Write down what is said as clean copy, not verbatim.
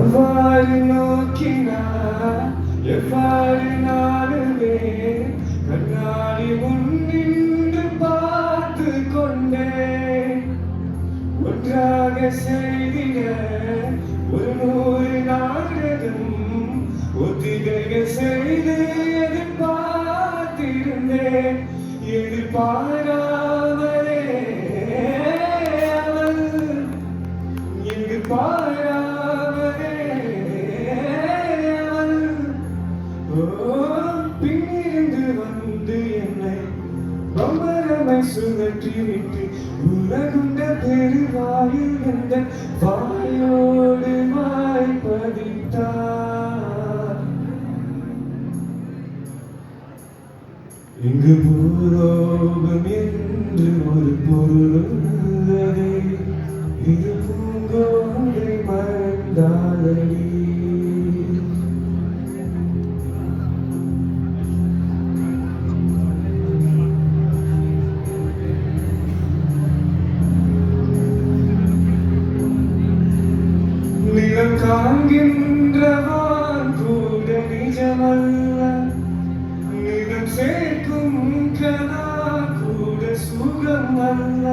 அவ்வாறு நோக்கினார் எவ்வாறு நானுமே கண்ணாடி முன்னின்று பார்த்து கொண்டேன். ஒன்றாக செய்திட ஒரு 100 நாடகம் ஒத்திகைகள் செய்து எதிர்பார்த்திருந்தேன். எதிர்பாராமலே அவள் எதிர்பாராமலே அவள் பின்னிருந்து வந்து என்னை பம்பரமை சுழற்றிவிட்டு உலகுண்ட பெருவாயில் என்ற வாயோடு வாய்ப்பதித்தார். இங்கு பூலோகம் என்று ஒரு பொருள் உள்ளதே, இது பூங்கோதை மறந்தாலடி. நிறம் காண்கின்றவான் கூட நிஜமல்ல, நிறம் சேர்க்கும் கனா கூட சுகம் அல்ல.